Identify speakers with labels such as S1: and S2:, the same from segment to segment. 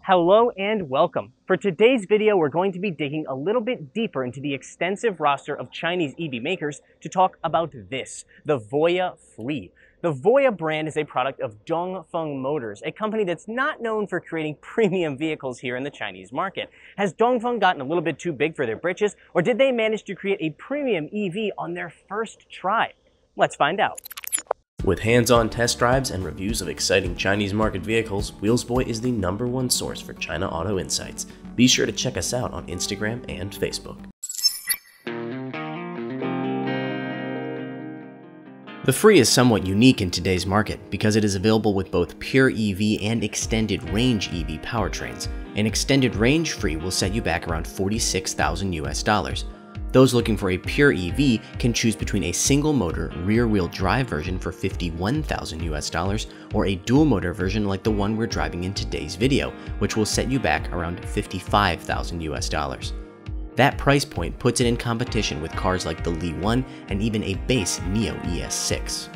S1: Hello and welcome. For today's video, we're going to be digging a little bit deeper into the extensive roster of Chinese EV makers to talk about this, the Voyah Free. The Voyah brand is a product of Dongfeng Motors, a company that's not known for creating premium vehicles here in the Chinese market. Has Dongfeng gotten a little bit too big for their britches, or did they manage to create a premium EV on their first try? Let's find out.
S2: With hands-on test drives and reviews of exciting Chinese market vehicles, Wheelsboy is the #1 source for China auto insights. Be sure to check us out on Instagram and Facebook. The Free is somewhat unique in today's market because it is available with both pure EV and extended range EV powertrains. An extended range Free will set you back around $46,000 US. Those looking for a pure EV can choose between a single motor rear-wheel drive version for $51,000 US or a dual motor version like the one we're driving in today's video, which will set you back around $55,000 US. That price point puts it in competition with cars like the Li 1 and even a base Neo ES6.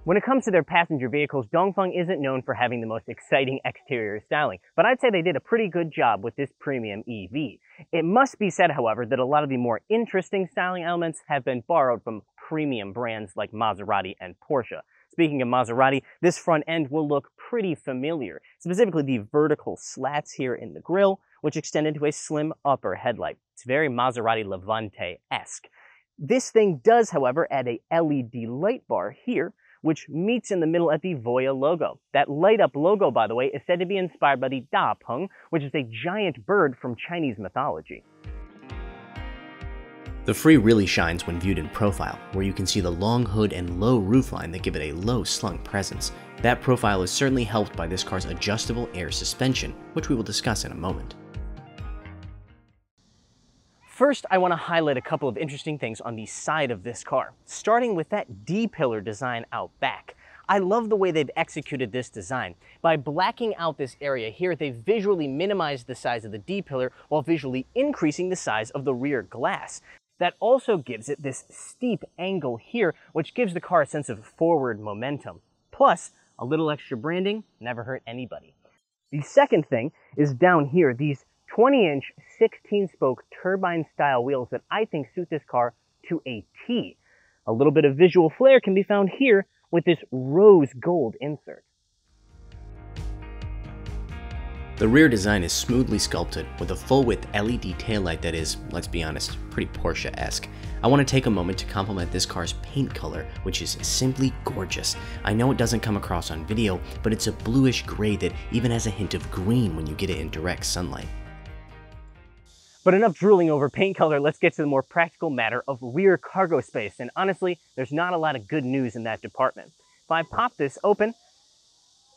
S1: When it comes to their passenger vehicles, Dongfeng isn't known for having the most exciting exterior styling, but I'd say they did a pretty good job with this premium EV. It must be said, however, that a lot of the more interesting styling elements have been borrowed from premium brands like Maserati and Porsche. Speaking of Maserati, this front end will look pretty familiar, specifically the vertical slats here in the grille, which extend into a slim upper headlight. It's very Maserati Levante-esque. This thing does, however, add a LED light bar here, which meets in the middle at the Voyah logo. That light-up logo, by the way, is said to be inspired by the Da Peng, which is a giant bird from Chinese mythology.
S2: The Free really shines when viewed in profile, where you can see the long hood and low roofline that give it a low slung presence. That profile is certainly helped by this car's adjustable air suspension, which we will discuss in a moment.
S1: First, I want to highlight a couple of interesting things on the side of this car, starting with that D-pillar design out back. I love the way they've executed this design. By blacking out this area here, they visually minimized the size of the D-pillar while visually increasing the size of the rear glass. That also gives it this steep angle here, which gives the car a sense of forward momentum. Plus, a little extra branding never hurt anybody. The second thing is down here, these 20-inch 16-spoke turbine-style wheels that I think suit this car to a T. A little bit of visual flair can be found here with this rose gold insert.
S2: The rear design is smoothly sculpted with a full-width LED taillight that is, let's be honest, pretty Porsche-esque. I want to take a moment to compliment this car's paint color, which is simply gorgeous. I know it doesn't come across on video, but it's a bluish gray that even has a hint of green when you get it in direct sunlight.
S1: But enough drooling over paint color, let's get to the more practical matter of rear cargo space. And honestly, there's not a lot of good news in that department. If I pop this open,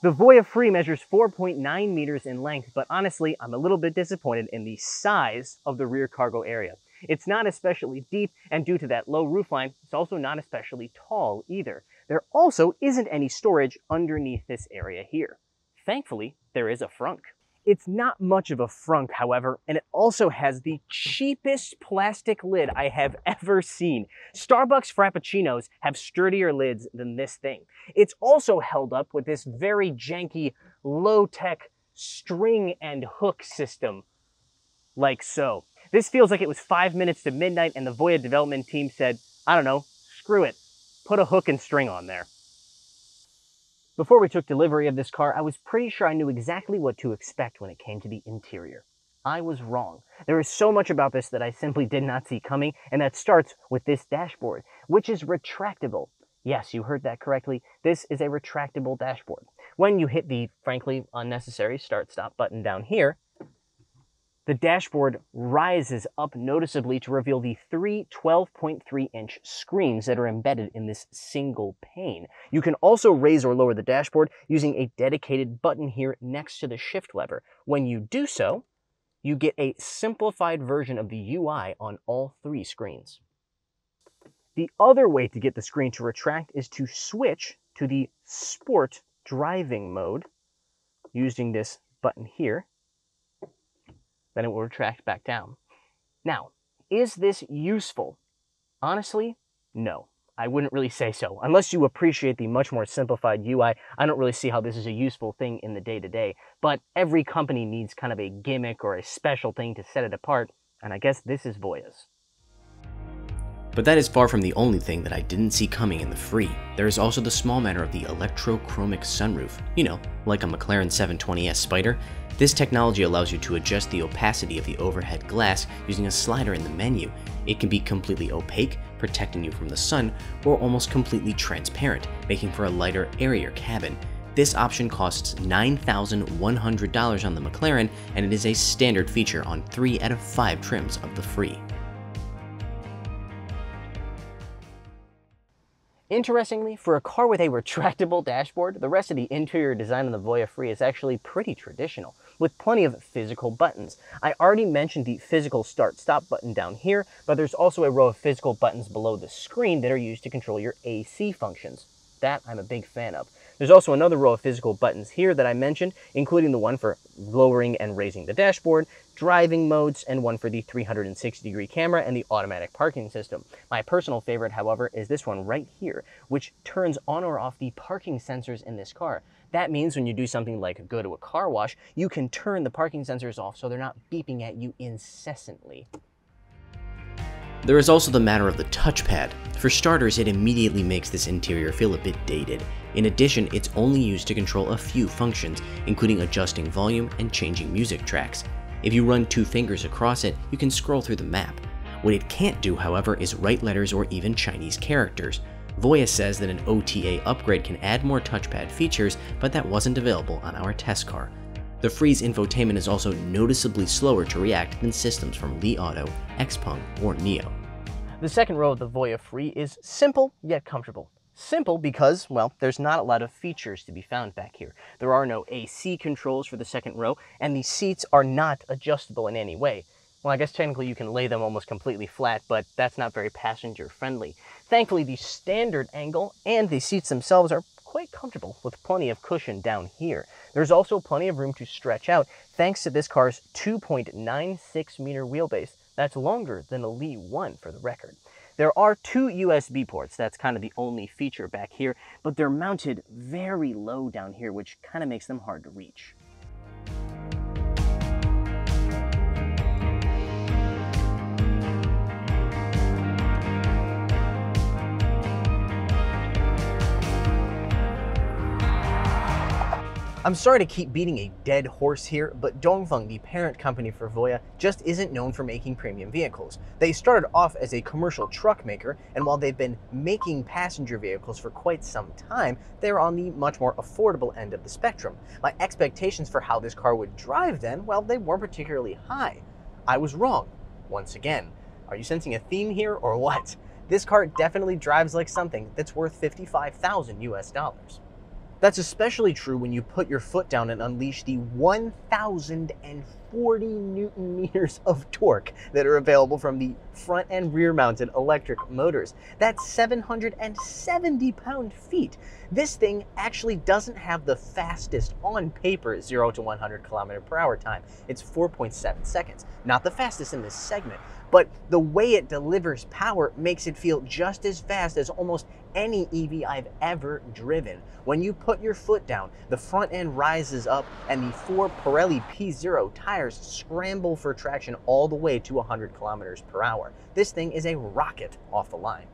S1: the Voyah Free measures 4.9 meters in length, but honestly, I'm a little bit disappointed in the size of the rear cargo area. It's not especially deep, and due to that low roofline, it's also not especially tall either. There also isn't any storage underneath this area here. Thankfully, there is a frunk. It's not much of a frunk, however, and it also has the cheapest plastic lid I have ever seen. Starbucks Frappuccinos have sturdier lids than this thing. It's also held up with this very janky, low-tech string and hook system, like so. This feels like it was 5 minutes to midnight and the Voyah development team said, I don't know, screw it, put a hook and string on there. Before we took delivery of this car, I was pretty sure I knew exactly what to expect when it came to the interior. I was wrong. There is so much about this that I simply did not see coming, and that starts with this dashboard, which is retractable. Yes, you heard that correctly. This is a retractable dashboard. When you hit the, frankly, unnecessary start-stop button down here, the dashboard rises up noticeably to reveal the three 12.3-inch screens that are embedded in this single pane. You can also raise or lower the dashboard using a dedicated button here next to the shift lever. When you do so, you get a simplified version of the UI on all three screens. The other way to get the screen to retract is to switch to the Sport driving mode using this button here. Then it will retract back down. Now, is this useful? Honestly, no. I wouldn't really say so. Unless you appreciate the much more simplified UI, I don't really see how this is a useful thing in the day-to-day. But every company needs kind of a gimmick or a special thing to set it apart, and I guess this is Voyah's.
S2: But that is far from the only thing that I didn't see coming in the Free. There is also the small matter of the electrochromic sunroof. You know, like a McLaren 720S Spider. This technology allows you to adjust the opacity of the overhead glass using a slider in the menu. It can be completely opaque, protecting you from the sun, or almost completely transparent, making for a lighter, airier cabin. This option costs $9,100 on the McLaren, and it is a standard feature on 3 out of 5 trims of the Free.
S1: Interestingly, for a car with a retractable dashboard, the rest of the interior design on the Voyah Free is actually pretty traditional, with plenty of physical buttons. I already mentioned the physical start-stop button down here, but there's also a row of physical buttons below the screen that are used to control your AC functions. That I'm a big fan of. There's also another row of physical buttons here that I mentioned, including the one for lowering and raising the dashboard, driving modes, and one for the 360-degree camera and the automatic parking system. My personal favorite, however, is this one right here, which turns on or off the parking sensors in this car. That means when you do something like go to a car wash, you can turn the parking sensors off so they're not beeping at you incessantly.
S2: There is also the matter of the touchpad. For starters, it immediately makes this interior feel a bit dated. In addition, it's only used to control a few functions, including adjusting volume and changing music tracks. If you run 2 fingers across it, you can scroll through the map. What it can't do, however, is write letters or even Chinese characters. Voyah says that an OTA upgrade can add more touchpad features, but that wasn't available on our test car. The Free's infotainment is also noticeably slower to react than systems from Li Auto, Xpeng, or NIO.
S1: The second row of the Voyah Free is simple yet comfortable. Simple because, well, there's not a lot of features to be found back here. There are no AC controls for the second row, and the seats are not adjustable in any way. Well, I guess technically you can lay them almost completely flat, but that's not very passenger friendly. Thankfully, the standard angle and the seats themselves are quite comfortable with plenty of cushion down here. There's also plenty of room to stretch out thanks to this car's 2.96 meter wheelbase. That's longer than a Li 1 for the record. There are 2 USB ports, that's kind of the only feature back here, but they're mounted very low down here, which kind of makes them hard to reach. I'm sorry to keep beating a dead horse here, but Dongfeng, the parent company for Voyah, just isn't known for making premium vehicles. They started off as a commercial truck maker, and while they've been making passenger vehicles for quite some time, they're on the much more affordable end of the spectrum. My expectations for how this car would drive then, well, they weren't particularly high. I was wrong, once again. Are you sensing a theme here, or what? This car definitely drives like something that's worth $55,000 US. That's especially true when you put your foot down and unleash the 1,040 Newton meters of torque that are available from the front and rear mounted electric motors. That's 770 pound-feet. This thing actually doesn't have the fastest on paper 0 to 100 km/h time. It's 4.7 seconds. Not the fastest in this segment, but the way it delivers power makes it feel just as fast as almost any EV I've ever driven. When you put your foot down, the front end rises up and the 4 Pirelli P0 tires scramble for traction all the way to 100 km/h. This thing is a rocket off the line.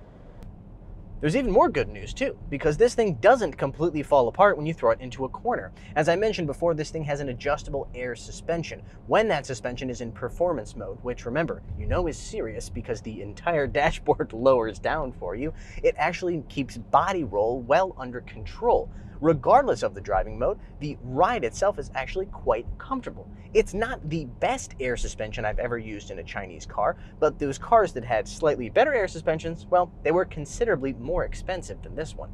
S1: There's even more good news too, because this thing doesn't completely fall apart when you throw it into a corner. As I mentioned before, this thing has an adjustable air suspension. When that suspension is in performance mode, which remember, you know is serious because the entire dashboard lowers down for you, it actually keeps body roll well under control. Regardless of the driving mode, the ride itself is actually quite comfortable. It's not the best air suspension I've ever used in a Chinese car, but those cars that had slightly better air suspensions, well, they were considerably more expensive than this one.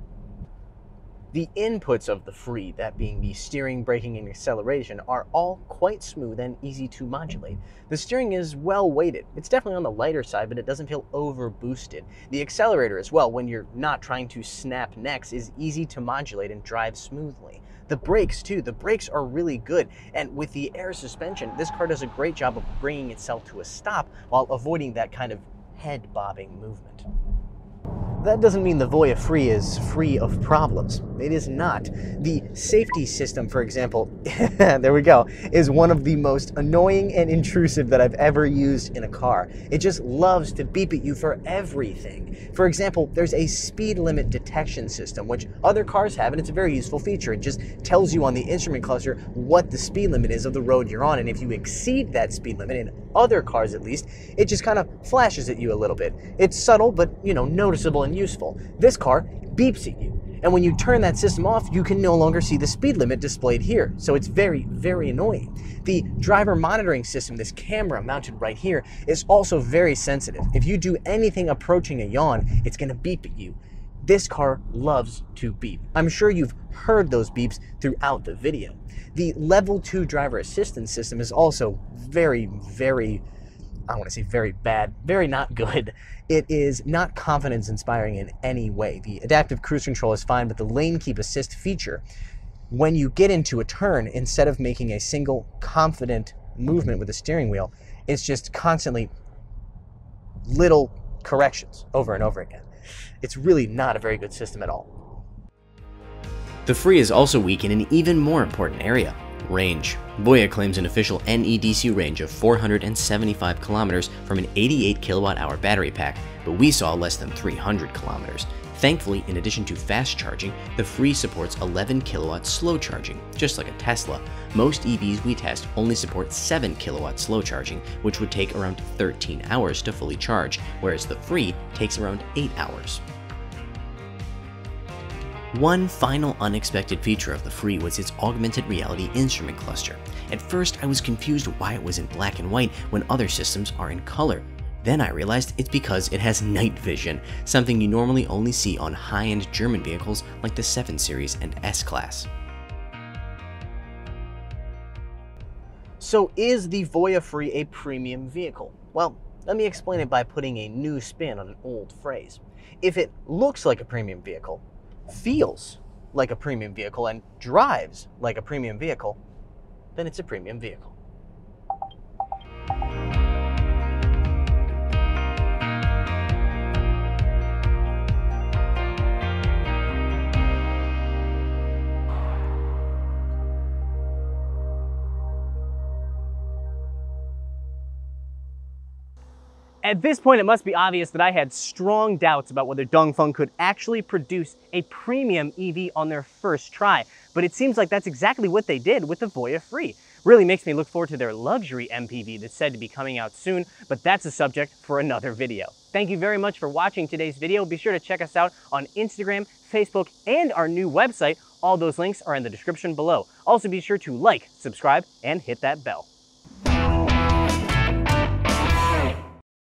S1: The inputs of the Free, that being the steering, braking, and acceleration, are all quite smooth and easy to modulate. The steering is well weighted. It's definitely on the lighter side, but it doesn't feel over boosted. The accelerator as well, when you're not trying to snap necks, is easy to modulate and drive smoothly. The brakes too, the brakes are really good, and with the air suspension, this car does a great job of bringing itself to a stop while avoiding that kind of head bobbing movement.
S3: that doesn't mean the Voyah Free is free of problems. It is not. The safety system, for example, there we go, is one of the most annoying and intrusive that I've ever used in a car. It just loves to beep at you for everything. For example, there's a speed limit detection system, which other cars have, and it's a very useful feature. It just tells you on the instrument cluster what the speed limit is of the road you're on, and if you exceed that speed limit, in other cars at least, it just kind of flashes at you a little bit. It's subtle, but noticeable and useful. This car beeps at you, and when you turn that system off, you can no longer see the speed limit displayed here. So it's very, very annoying. The driver monitoring system, this camera mounted right here, is also very sensitive. If you do anything approaching a yawn, it's going to beep at you. This car loves to beep. I'm sure you've heard those beeps throughout the video. The level 2 driver assistance system is also very, very, I want to say very bad, very not good. It is not confidence inspiring in any way. The adaptive cruise control is fine, but the lane keep assist feature, when you get into a turn, instead of making a single confident movement with the steering wheel, it's just constantly little corrections over and over again. It's really not a very good system at all.
S2: The Free is also weak in an even more important area: range. Voyah claims an official NEDC range of 475 kilometers from an 88 kilowatt-hour battery pack, but we saw less than 300 kilometers. Thankfully, in addition to fast charging, the Free supports 11 kilowatt slow charging, just like a Tesla. Most EVs we test only support 7 kilowatt slow charging, which would take around 13 hours to fully charge, whereas the Free takes around 8 hours. One final unexpected feature of the Free was its augmented reality instrument cluster. At first, I was confused why it was in black and white when other systems are in color. Then I realized it's because it has night vision, something you normally only see on high-end German vehicles like the 7 Series and S-Class.
S3: So is the Voyah Free a premium vehicle? Well, let me explain it by putting a new spin on an old phrase. If it looks like a premium vehicle, feels like a premium vehicle, and drives like a premium vehicle, then it's a premium vehicle.
S1: At this point, it must be obvious that I had strong doubts about whether Dongfeng could actually produce a premium EV on their first try, but it seems like that's exactly what they did with the Voyah Free. Really makes me look forward to their luxury MPV that's said to be coming out soon, but that's a subject for another video. Thank you very much for watching today's video. Be sure to check us out on Instagram, Facebook, and our new website. All those links are in the description below. Also be sure to like, subscribe, and hit that bell.